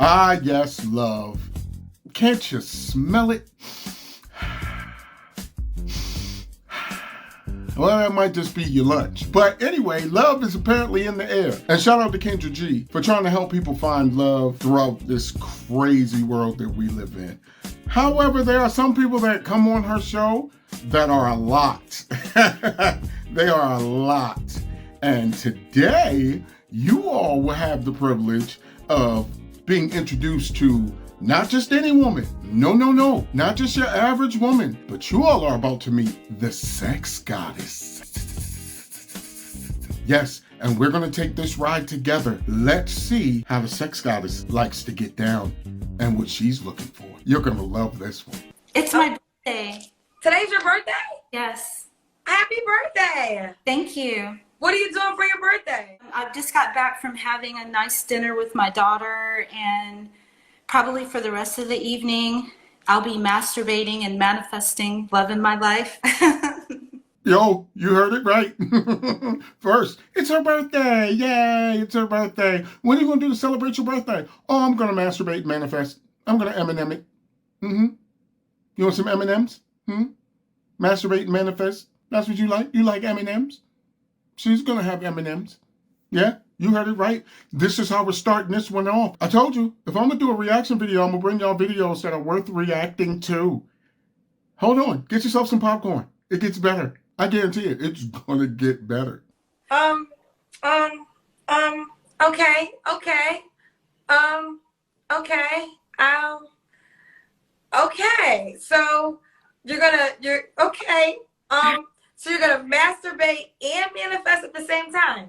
Ah, yes, love. Can't you smell it? Well, that might just be your lunch. But anyway, love is apparently in the air. And shout out to Kendra G for trying to help people find love throughout this crazy world that we live in. However, there are some people that come on her show that are a lot. They are a lot. And today, you all will have the privilege of being introduced to not just any woman. No, not just your average woman. But you all are about to meet the sex goddess. Yes, and we're going to take this ride together. Let's see how the sex goddess likes to get down and what she's looking for. You're going to love this one. It's my birthday. Today's your birthday? Yes. Happy birthday. Thank you. What are you doing for your birthday? I just got back from having a nice dinner with my daughter, and probably for the rest of the evening, I'll be masturbating and manifesting love in my life. Yo, you heard it right. First, it's her birthday. Yay, it's her birthday. What are you going to do to celebrate your birthday? Oh, I'm going to masturbate and manifest. I'm going to M&M it. You want some M&Ms? Masturbate and manifest. That's what you like? You like M&Ms? She's going to have M&Ms. Yeah, you heard it right. This is how we're starting this one off. I told you, if I'm going to do a reaction video, I'm going to bring y'all videos that are worth reacting to. Hold on. Get yourself some popcorn. It gets better. I guarantee it. It's going to get better. Okay. So you're gonna masturbate and manifest at the same time.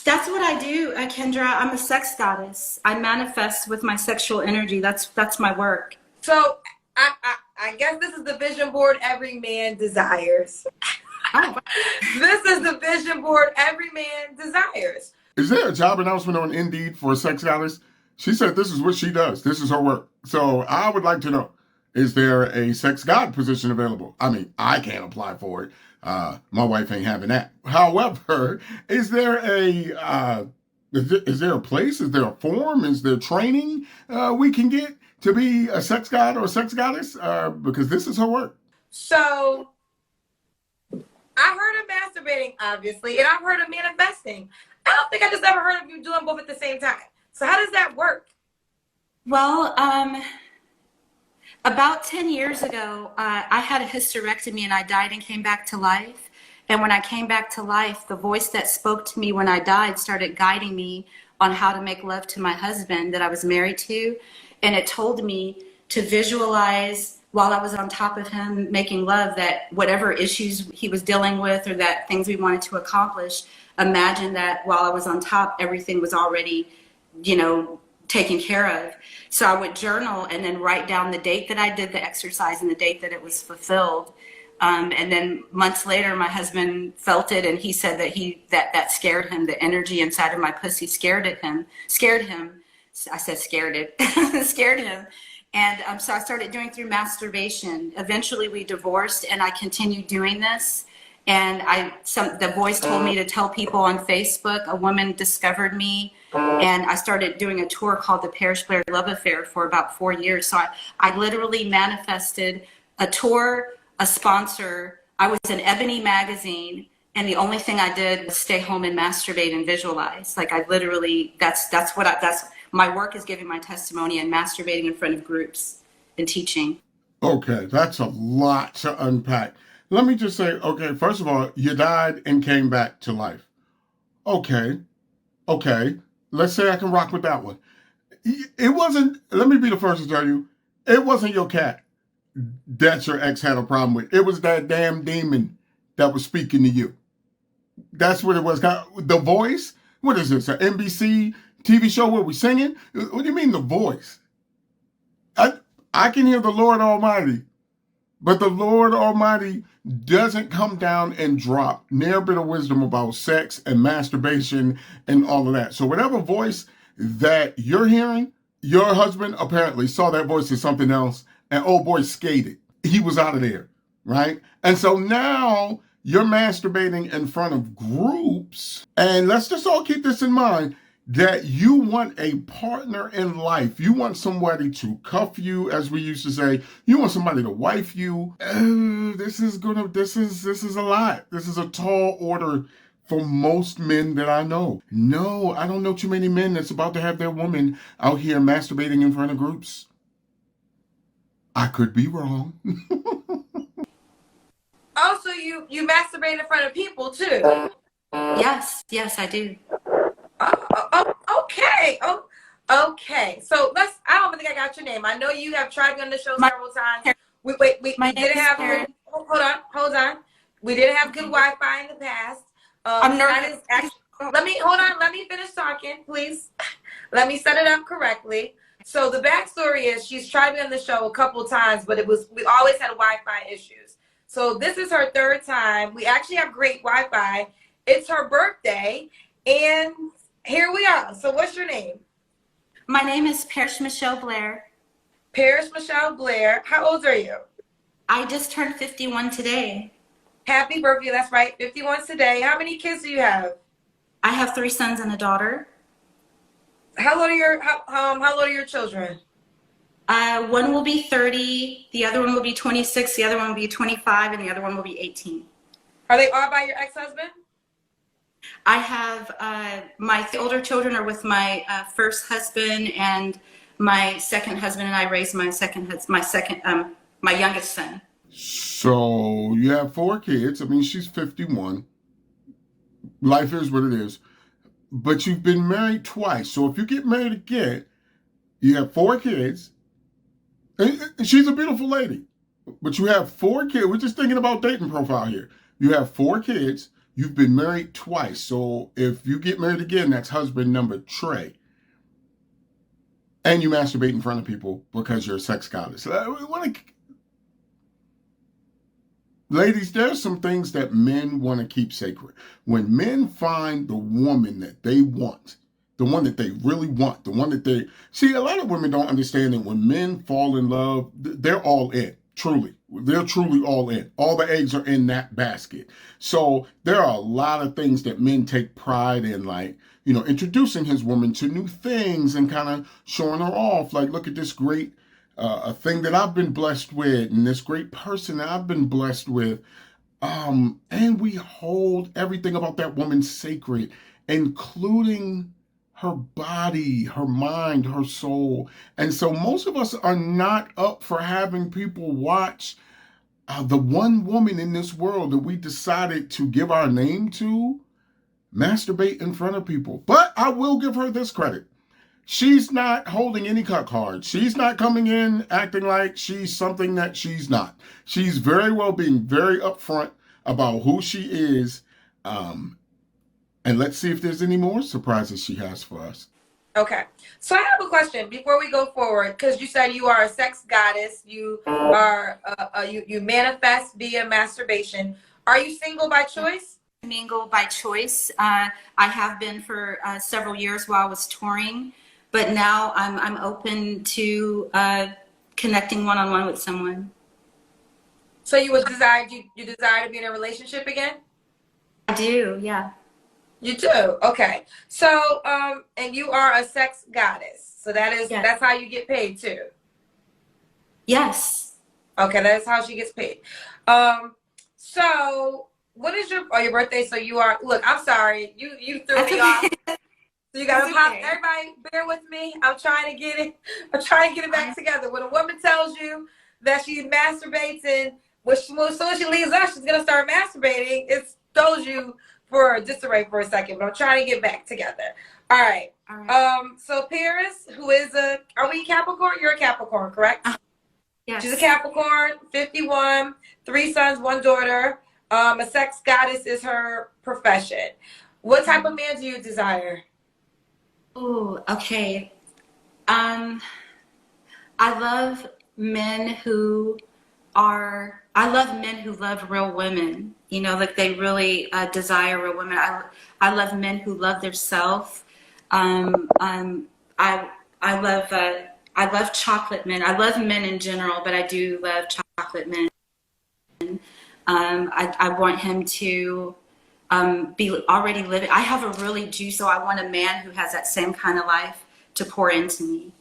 That's what I do, Kendra. I'm a sex goddess. I manifest with my sexual energy. That's my work. So I guess this is the vision board every man desires. Oh. This is the vision board every man desires. Is there a job announcement on Indeed for a sex goddess? She said this is what she does. This is her work. So I would like to know, is there a sex god position available? I mean, I can't apply for it. My wife ain't having that. However, is there a place? Is there a form? Is there training we can get to be a sex god or a sex goddess? Because this is her work. So I heard of masturbating, obviously, and I've heard of manifesting. I don't think I just ever heard of you doing both at the same time. So how does that work? Well, about 10 years ago, I had a hysterectomy and I died and came back to life. And when I came back to life, the voice that spoke to me when I died started guiding me on how to make love to my husband that I was married to. And it told me to visualize while I was on top of him making love that whatever issues he was dealing with or that things we wanted to accomplish, imagine that while I was on top, everything was already, taken care of. So I would journal and then write down the date that I did the exercise and the date that it was fulfilled. And then months later, my husband felt it, and he said that scared him. The energy inside of my pussy scared him. I said scared it, scared him. And so I started doing through masturbation. Eventually we divorced, and I continued doing this. And the voice told me to tell people on Facebook. A woman discovered me, and I started doing a tour called the Parish Blair Love Affair for about 4 years. So I literally manifested a tour, a sponsor. I was in Ebony magazine, and the only thing I did was stay home and masturbate and visualize. Like I literally, that's my work is giving my testimony and masturbating in front of groups and teaching. Okay, that's a lot to unpack. Let me just say, okay, first of all, you died and came back to life. Okay. Let's say I can rock with that one. It wasn't, let me be the first to tell you, it wasn't your cat that your ex had a problem with. It was that damn demon that was speaking to you. That's what it was. The voice? What is this, an NBC TV show where we're singing? What do you mean the voice? I can hear the Lord Almighty, but the Lord Almighty doesn't come down and drop near a bit of wisdom about sex and masturbation and all of that. So whatever voice that you're hearing, your husband apparently saw that voice as something else, and old boy skated. He was out of there, right? And so now you're masturbating in front of groups, and let's just all keep this in mind. that you want a partner in life. You want somebody to cuff you, as we used to say. You want somebody to wife you. This is a lot. This is a tall order for most men that I know. No, I don't know too many men that's about to have their woman out here masturbating in front of groups. I could be wrong. Also, you masturbate in front of people too. Yes, I do. Okay. Okay. So I don't think I got your name. I know you have tried to be on the show several times. We didn't have good, hold on. We didn't have good Wi-Fi in the past. I'm nervous. Let me finish talking, please. Let me set it up correctly. So the backstory is she's tried to be on the show a couple times, but we always had Wi-Fi issues. So this is her third time. We actually have great Wi-Fi. It's her birthday, and here we are. So what's your name? My name is Parrish Michelle Blair. Parrish Michelle Blair. How old are you? I just turned 51 today. Happy birthday. That's right. 51 today. How many kids do you have? I have 3 sons and a daughter. How old are your children? One will be 30, the other one will be 26, the other one will be 25, and the other one will be 18. Are they all by your ex-husband? I have my older children are with my first husband, and my second husband and I raised my youngest son. So you have 4 kids. I mean, she's 51. Life is what it is. But you've been married twice. So if you get married again, you have 4 kids. And she's a beautiful lady. But you have 4 kids. We're just thinking about dating profile here. You have 4 kids. You've been married twice. So if you get married again, that's husband number Trey. And you masturbate in front of people because you're a sex goddess. Ladies, there's some things that men want to keep sacred. When men find the woman that they want, the one that they really want, the one that they... See, a lot of women don't understand that when men fall in love, they're all in, truly. They're truly all in. All the eggs are in that basket. So there are a lot of things that men take pride in, like, you know, introducing his woman to new things and kind of showing her off. Like, look at this great a thing that I've been blessed with, and this great person that I've been blessed with. And we hold everything about that woman sacred, including her body, her mind, her soul. And so most of us are not up for having people watch the one woman in this world that we decided to give our name to masturbate in front of people. But I will give her this credit. She's not holding any cut cards. She's not coming in acting like she's something that she's not. She's very well being very upfront about who she is. And let's see if there's any more surprises she has for us. Okay. So I have a question before we go forward, because you said you are a sex goddess. You are you manifest via masturbation. Are you single by choice? Single by choice. I have been for several years while I was touring. But now I'm open to connecting one-on-one with someone. So you desire to be in a relationship again? I do, yeah. You do? Okay. So and you are a sex goddess. So that's how you get paid too. Yes. Okay, that's how she gets paid. So what is your birthday? So you are, look, I'm sorry. You threw me off. So you gotta pop. Okay. Everybody, bear with me. I'm trying to get it back together. When a woman tells you that she masturbates, and as soon as she leaves us, she's gonna start masturbating, it throws you for disarray for a second. But I'm trying to get back together. All right. So Paris, who is are we Capricorn? You're a Capricorn, correct? Yes. She's a Capricorn, 51, 3 sons, 1 daughter. A sex goddess is her profession. What type of man do you desire? Oh, okay. I love men who love real women. You know, like they really desire real women. I love men who love their self. I love chocolate men. I love men in general, but I do love chocolate men. I want him to be already living. I have a really so I want a man who has that same kind of life to pour into me.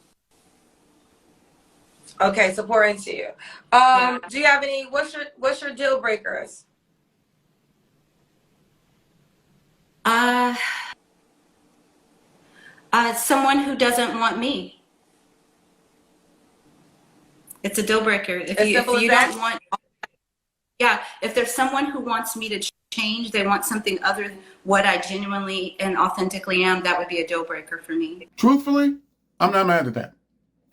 Okay, so pour into you. Yeah. Do you have any? What's your deal breakers? Someone who doesn't want me. It's a deal breaker. If you don't want, yeah, if there's someone who wants me to change, they want something other than what I genuinely and authentically am, that would be a deal breaker for me. Truthfully, I'm not mad at that.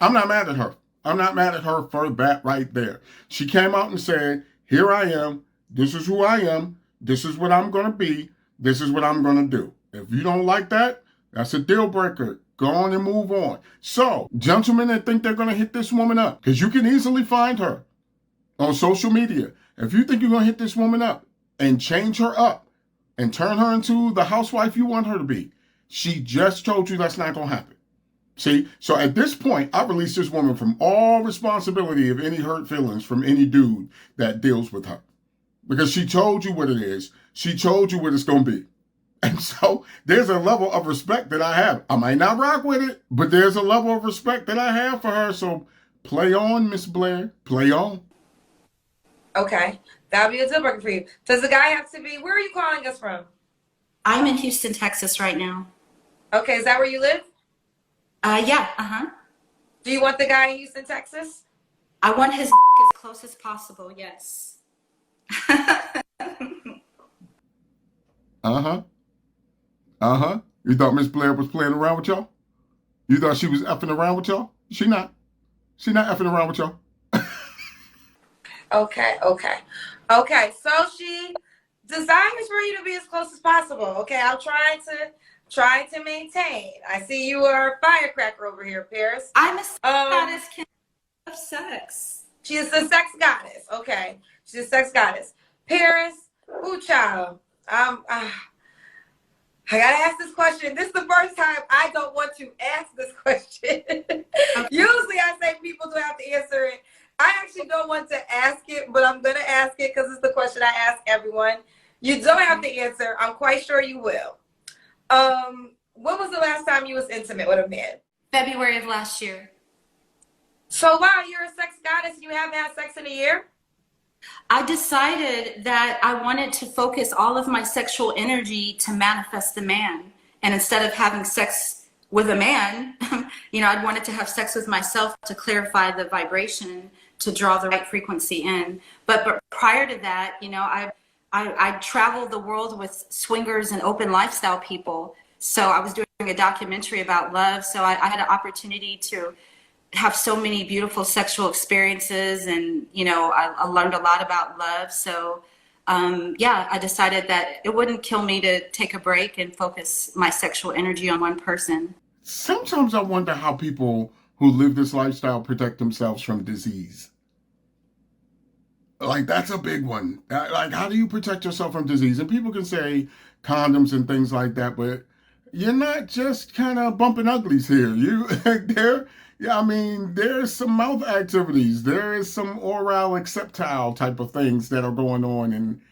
I'm not mad at her. I'm not mad at her for that right there. She came out and said, here I am. This is who I am. This is what I'm going to be. This is what I'm going to do. If you don't like that, that's a deal breaker. Go on and move on. So, gentlemen that think they're going to hit this woman up, because you can easily find her on social media. If you think you're going to hit this woman up and change her up and turn her into the housewife you want her to be, she just told you that's not going to happen. See, so at this point, I release this woman from all responsibility of any hurt feelings from any dude that deals with her. Because she told you what it is. She told you what it's going to be. And so there's a level of respect that I have. I might not rock with it, but there's a level of respect that I have for her. So play on, Miss Blair. Play on. Okay. That'll be a deal breaker for you. Does the guy have to be, where are you calling us from? I'm in Houston, Texas right now. Okay. Is that where you live? Yeah. Do you want the guy in Houston, Texas? I want his as close as possible. Yes. You thought Miss Blair was playing around with y'all? You thought she was effing around with y'all? She not. She not effing around with y'all. Okay. So she desires for you to be as close as possible. Okay. I'll try to maintain. I see you are a firecracker over here, Paris. I'm a goddess of sex. She is a sex goddess. Okay. She's a sex goddess. Paris, ooh, child. I gotta ask this question. This is the first time I don't want to ask this question. Usually I say people do have to answer it. I actually don't want to ask it, but I'm gonna ask it because it's the question I ask everyone. You don't have to answer. I'm quite sure you will. When was the last time you was intimate with a man? February of last year. So wow, you're a sex goddess and you haven't had sex in a year? I decided that I wanted to focus all of my sexual energy to manifest the man. And instead of having sex with a man, I'd wanted to have sex with myself to clarify the vibration, to draw the right frequency in. But prior to that, I traveled the world with swingers and open lifestyle people. So I was doing a documentary about love. So I had an opportunity to have so many beautiful sexual experiences, and I learned a lot about love. So I decided that it wouldn't kill me to take a break and focus my sexual energy on one person. Sometimes I wonder how people who live this lifestyle protect themselves from disease. Like, that's a big one. Like, how do you protect yourself from disease? And people can say condoms and things like that, but you're not just kind of bumping uglies here. There's some mouth activities. There is some oral acceptile type of things that are going on. And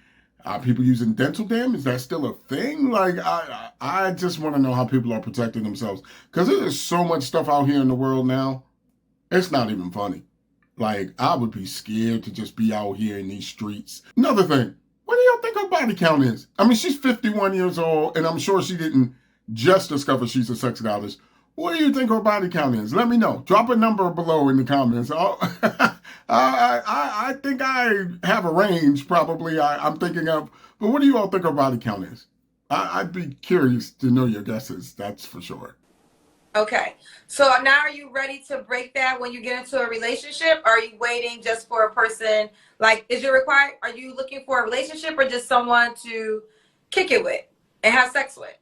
are people using dental dam? Is that still a thing? Like, I just want to know how people are protecting themselves. Because there's so much stuff out here in the world now. It's not even funny. Like, I would be scared to just be out here in these streets. Another thing, what do y'all think her body count is? I mean, she's 51 years old, and I'm sure she didn't just discover she's a sex goddess. What do you think her body count is? Let me know. Drop a number below in the comments. I think I have a range, probably, I'm thinking of. But what do you all think her body count is? I'd be curious to know your guesses, that's for sure. Okay. So now are you ready to break that when you get into a relationship? Or are you waiting just for a person? Like, are you looking for a relationship or just someone to kick it with and have sex with?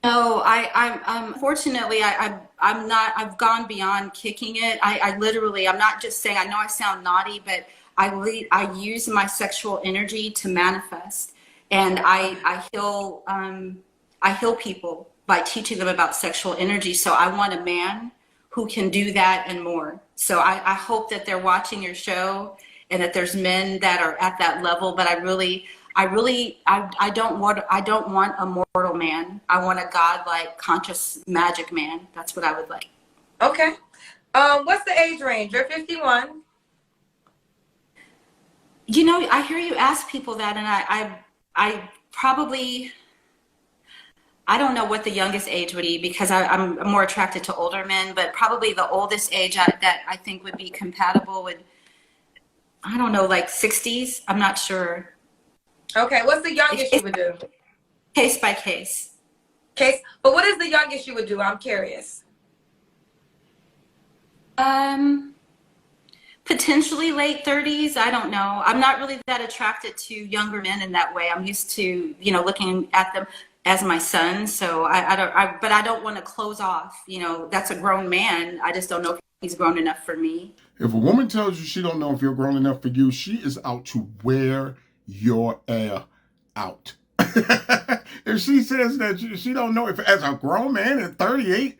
No, unfortunately, I'm not, I've gone beyond kicking it. I'm not just saying, I know I sound naughty, but I use my sexual energy to manifest, and I heal people by teaching them about sexual energy. So I want a man who can do that and more. So I hope that they're watching your show and that there's men that are at that level, but I don't want a mortal man. I want a godlike, conscious magic man. That's what I would like. Okay. What's the age range? You're 51. You know, I hear you ask people that, and I probably, I don't know what the youngest age would be, because I'm more attracted to older men, but probably the oldest age that I think would be compatible would, I don't know, like 60s. I'm not sure. Okay, what's the youngest you would do? Case by case. Case, but what is the youngest you would do? I'm curious. Potentially late 30s. I don't know. I'm not really that attracted to younger men in that way. I'm used to, you know, looking at them as my son. So but I don't want to close off. You know, that's a grown man. I just don't know if he's grown enough for me. If a woman tells you she don't know if you're grown enough for you, she is out to wear your air out. If she says that she don't know, if as a grown man at 38,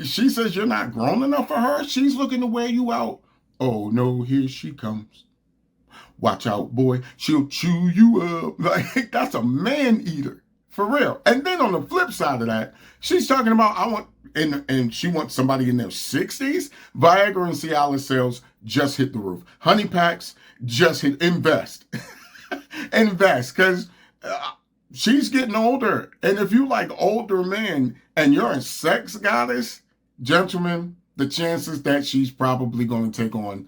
she says you're not grown enough for her, she's looking to wear you out. Oh no, here she comes. Watch out, boy. She'll chew you up. Like, that's a man eater. For real. And then on the flip side of that, she's talking about, and she wants somebody in their 60s. Viagra and Cialis sales just hit the roof. Honey packs just hit. Invest. Invest, because she's getting older. And if you like older men and you're a sex goddess, gentlemen, the chances that she's probably going to take on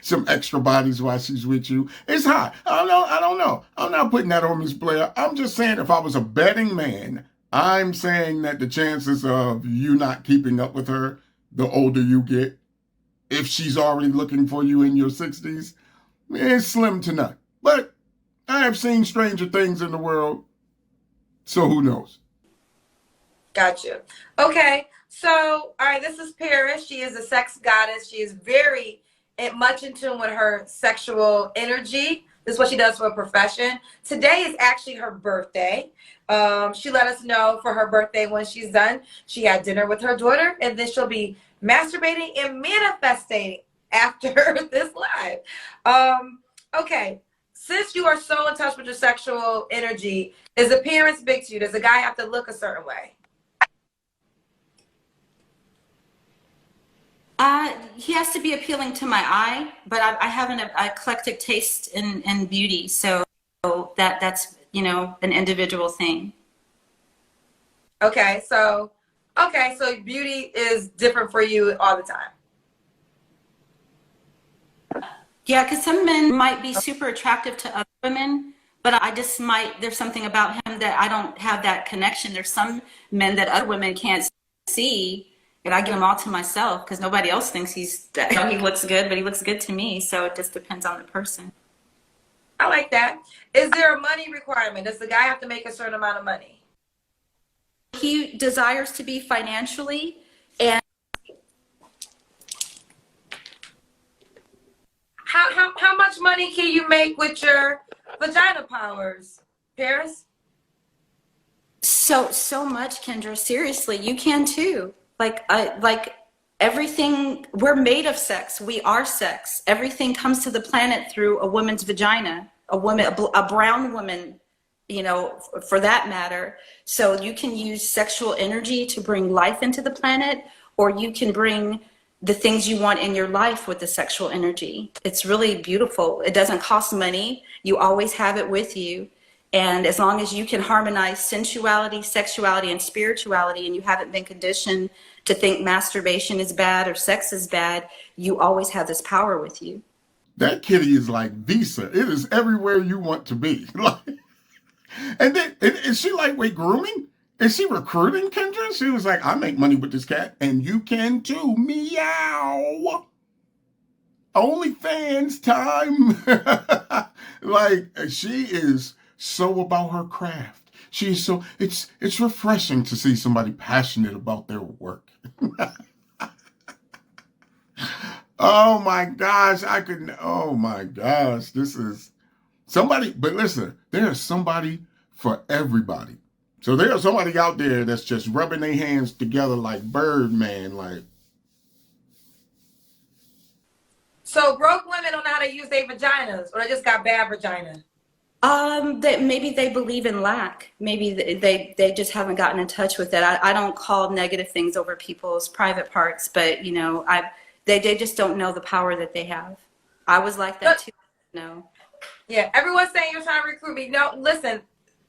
some extra bodies while she's with you is high. I don't know. I'm not putting that on Miss Blair. I'm just saying, if I was a betting man, I'm saying that the chances of you not keeping up with her the older you get, if she's already looking for you in your 60s, is slim to none. But I have seen stranger things in the world, so who knows? Gotcha. Okay. So, all right, this is Paris. She is a sex goddess. She is very much in tune with her sexual energy. This is what she does for a profession. Today is actually her birthday. She let us know for her birthday, when she's done, she had dinner with her daughter, and then she'll be masturbating and manifesting after this live. Okay. Since you are so in touch with your sexual energy, is appearance big to you? Does a guy have to look a certain way? He has to be appealing to my eye, but I have an eclectic taste in beauty, so that's, you know, an individual thing. Okay, so beauty is different for you all the time. Yeah, because some men might be super attractive to other women, but there's something about him that I don't have that connection. There's some men that other women can't see, and I get them all to myself because nobody else thinks he looks good, but he looks good to me. So it just depends on the person. I like that. Is there a money requirement? Does the guy have to make a certain amount of money? He desires to be financially, and how much money can you make with your vagina powers, Paris? So much, Kendra. Seriously, you can too. Like everything, we're made of sex. We are sex. Everything comes to the planet through a woman's vagina, a brown woman, you know, for that matter. So you can use sexual energy to bring life into the planet, or you can bring the things you want in your life with the sexual energy. It's really beautiful. It doesn't cost money. You always have it with you. And as long as you can harmonize sensuality, sexuality, and spirituality, and you haven't been conditioned to think masturbation is bad or sex is bad, you always have this power with you. That kitty is like Visa. It is everywhere you want to be. And then, is she lightweight grooming? Is she recruiting, Kendra? She was like, I make money with this cat, and you can too. Meow. OnlyFans time. Like, she is so about her craft. She's so, it's refreshing to see somebody passionate about their work. Oh my gosh, oh my gosh, this is somebody, but listen, there's somebody for everybody. So there's somebody out there that's just rubbing their hands together like Birdman, like. So broke women don't know how to use their vaginas, or they just got bad vagina? That maybe they believe in lack. Maybe they just haven't gotten in touch with it. I don't call negative things over people's private parts, but you know, they just don't know the power that they have. I was like that too. No. Yeah, everyone's saying you're trying to recruit me. No, listen,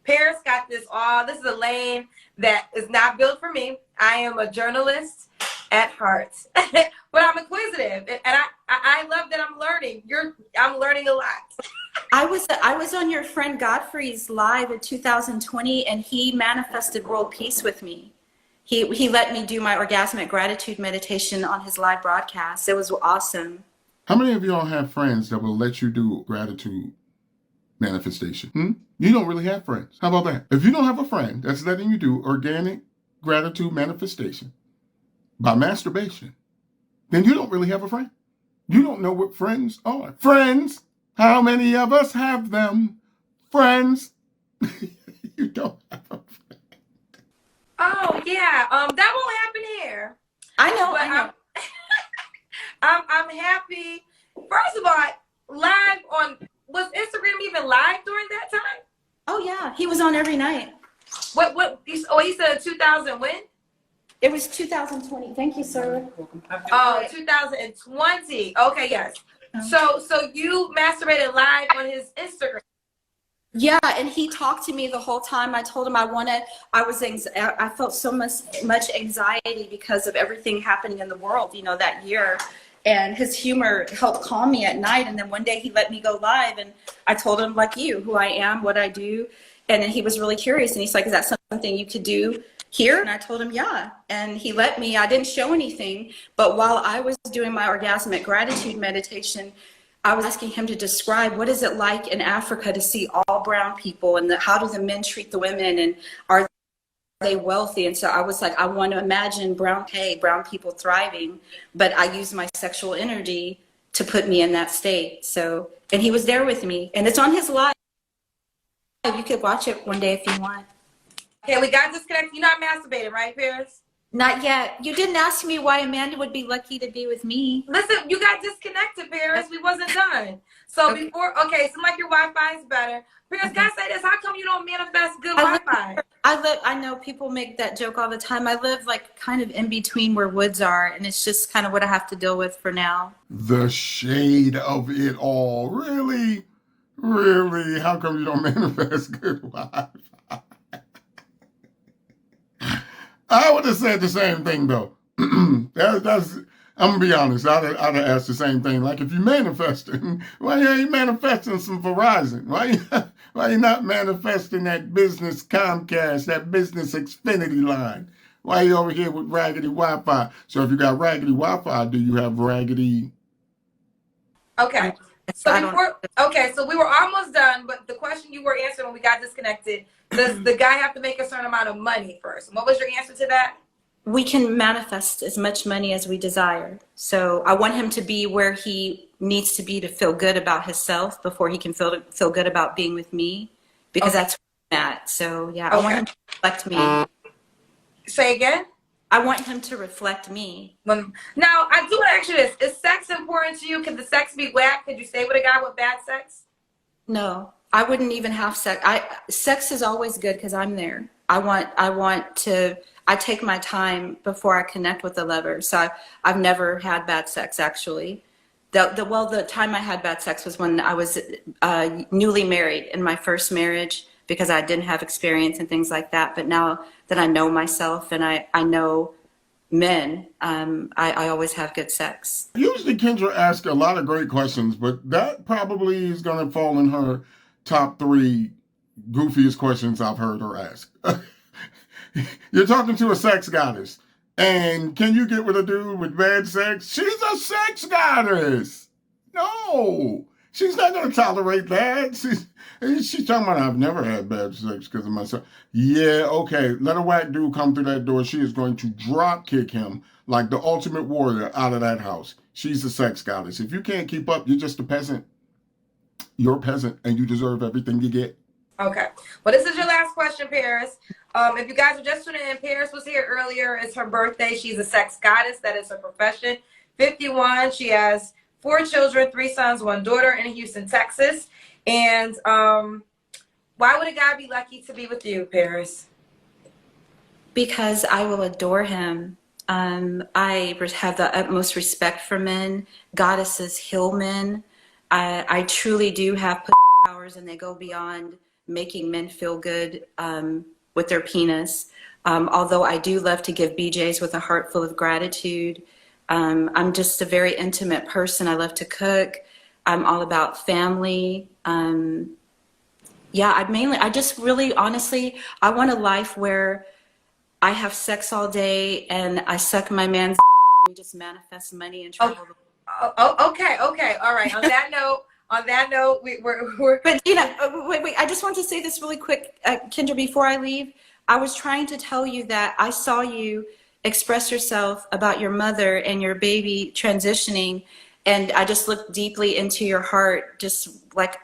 Paris got this all. This is a lane that is not built for me. I am a journalist at heart, but I'm inquisitive, and I love that I'm learning. I'm learning a lot. I was on your friend Godfrey's live in 2020, and he manifested world peace with me. He let me do my orgasmic gratitude meditation on his live broadcast. It was awesome. How many of y'all have friends that will let you do gratitude manifestation? You don't really have friends. How about that? If you don't have a friend that's letting you do organic gratitude manifestation by masturbation, then you don't really have a friend. You don't know what friends are. Friends, how many of us have them? Friends, you don't have a friend. Oh yeah, that won't happen here. I know. I'm happy. First of all, live on, was Instagram even live during that time? Oh yeah, he was on every night. What? Oh, he said 2000 when? It was 2020. Thank you, sir. Oh, 2020. Okay, yes. So you masturbated live on his Instagram. Yeah, and he talked to me the whole time. I told him I felt so much anxiety because of everything happening in the world, you know, that year. And his humor helped calm me at night. And then one day he let me go live, and I told him, like you, who I am, what I do. And then he was really curious, and he's like, is that something you could do here? And I told him, yeah. And he let me. I didn't show anything, but while I was doing my orgasmic gratitude meditation, I was asking him to describe what is it like in Africa to see all brown people, and how do the men treat the women, and are they wealthy? And so I was like, I want to imagine brown people thriving, but I use my sexual energy to put me in that state. So, and he was there with me, and it's on his live. You could watch it one day if you want. Okay, we got disconnected. You're not masturbating, right, Paris? Not yet. You didn't ask me why Amanda would be lucky to be with me. Listen, you got disconnected, Paris. We wasn't done. So okay. Seems like your Wi-Fi is better. Paris, okay. Gotta say this. How come you don't manifest good Wi-Fi? I know people make that joke all the time. I live like kind of in between where woods are, and it's just kind of what I have to deal with for now. The shade of it all. Really? Really? How come you don't manifest good Wi-Fi? I would have said the same thing, though. I'm going to be honest. I'd have asked the same thing. Like, if you're manifesting, why are you manifesting some Verizon? Why you not manifesting that business Comcast, that business Xfinity line? Why are you over here with raggedy Wi-Fi? So if you got raggedy Wi-Fi, do you have raggedy? Okay. So we were almost done, but the question you were answering when we got disconnected, does the guy have to make a certain amount of money first? What was your answer to that? We can manifest as much money as we desire. So I want him to be where he needs to be to feel good about himself before he can feel good about being with me, because that's where I'm at. So yeah, I want him to reflect me. Say again? I want him to reflect me. Now, I do want to ask you this. Is sex important to you? Could the sex be whack? Could you stay with a guy with bad sex? No, I wouldn't even have sex. Sex is always good because I'm there. I take my time before I connect with the lover. So I've never had bad sex, actually. The time I had bad sex was when I was newly married in my first marriage, because I didn't have experience and things like that. But now that I know myself and I know men, I always have good sex. Usually Kendra asks a lot of great questions, but that probably is going to fall in her top 3 goofiest questions I've heard her ask. You're talking to a sex goddess, and can you get with a dude with bad sex? She's a sex goddess. No, she's not going to tolerate that. She's talking about, I've never had bad sex because of myself. Yeah, okay, let a whack dude come through that door. She is going to drop kick him like the ultimate warrior out of that house. She's a sex goddess. If you can't keep up, you're just a peasant. You're a peasant, and you deserve everything you get. Okay. Well, this is your last question, Paris. If you guys are just tuning in, Paris was here earlier. It's her birthday. She's a sex goddess. That is her profession. 51. She has 4 children, 3 sons, 1 daughter in Houston, Texas. And Why would a guy be lucky to be with you, Paris? Because I will adore him. I have the utmost respect for men. Goddesses heal men. I truly do have powers, and they go beyond making men feel good with their penis. Although I do love to give BJs with a heart full of gratitude. I'm just a very intimate person. I love to cook. I'm all about family. Yeah, I just really, honestly, I want a life where I have sex all day and I suck my man's we just manifest money and travel. Okay, all right. On that note, we're. But wait. I just want to say this really quick, Kendra, before I leave. I was trying to tell you that I saw you express yourself about your mother and your baby transitioning, and I just looked deeply into your heart, just like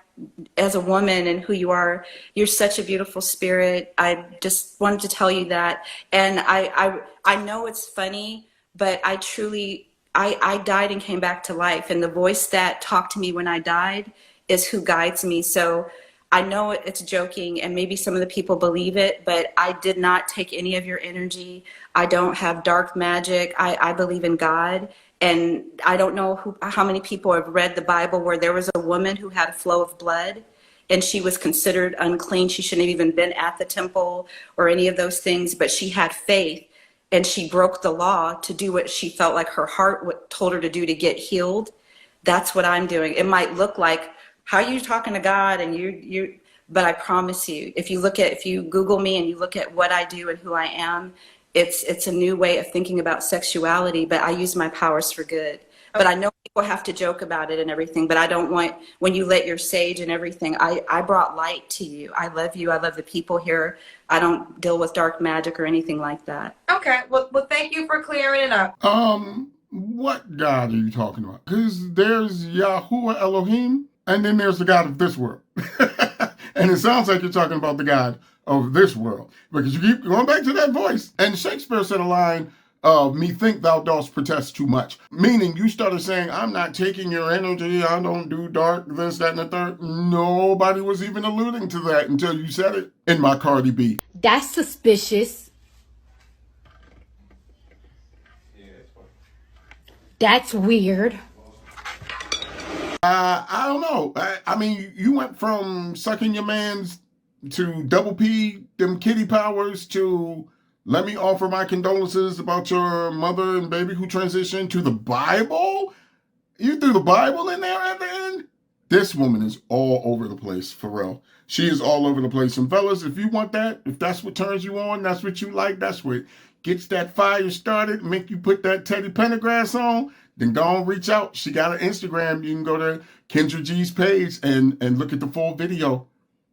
as a woman and who you are. You're such a beautiful spirit. I just wanted to tell you that. And I know it's funny, but I truly, I died and came back to life. And the voice that talked to me when I died is who guides me. So I know it's joking and maybe some of the people believe it, but I did not take any of your energy. I don't have dark magic. I believe in God. And I don't know how many people have read the Bible where there was a woman who had a flow of blood and she was considered unclean. She shouldn't have even been at the temple or any of those things, but she had faith and she broke the law to do what she felt like her heart told her to do to get healed. That's what I'm doing. It might look like, how are you talking to God? And but I promise you, if you Google me and you look at what I do and who I am, it's a new way of thinking about sexuality, but I use my powers for good. But I know people have to joke about it and everything, but I don't want, when you lit your sage and everything, I brought light to you. I love you. I love the people here. I don't deal with dark magic or anything like that. Okay. Well, thank you for clearing it up. What God are you talking about? Because there's Yahuwah Elohim, and then there's the God of this world. And it sounds like you're talking about the God of this world, because you keep going back to that voice. And Shakespeare said a line of, "Methink thou dost protest too much," meaning you started saying, I'm not taking your energy, I don't do dark, this, that, and the third. Nobody was even alluding to that until you said it in my Cardi B. That's suspicious. That's weird. I don't know. I mean, you went from sucking your man's to double P, them kitty powers, to let me offer my condolences about your mother and baby who transitioned, to the Bible. You threw the Bible in there at the end? This woman is all over the place, for real. She is all over the place. And fellas, if you want that, if that's what turns you on, that's what you like, that's what gets that fire started, make you put that Teddy Pendergrass on, then go and reach out. She got an Instagram. You can go to Kendra G's page and look at the full video.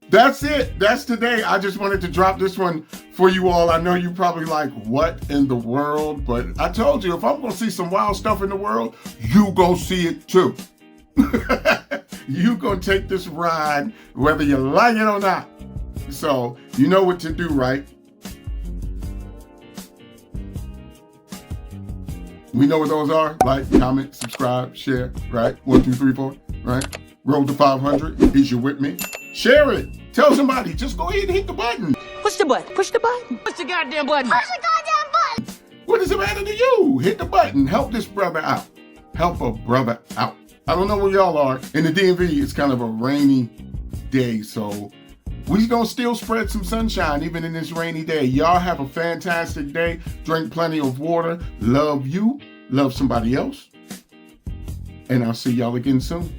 That's it. That's today. I just wanted to drop this one for you all. I know you probably like, what in the world? But I told you, if I'm going to see some wild stuff in the world, you go see it too. You going to take this ride, whether you like it or not. So you know what to do, right? We know what those are. Like, comment, subscribe, share, right? 1, 2, 3, 4, right? Roll to 500. Is you with me? Share it. Tell somebody. Just go ahead and hit the button. Push the button. Push the button. Push the goddamn button. Push the goddamn button. What does it matter to you? Hit the button. Help this brother out. Help a brother out. I don't know where y'all are. In the DMV, it's kind of a rainy day, so we're going to still spread some sunshine even in this rainy day. Y'all have a fantastic day. Drink plenty of water. Love you. Love somebody else. And I'll see y'all again soon.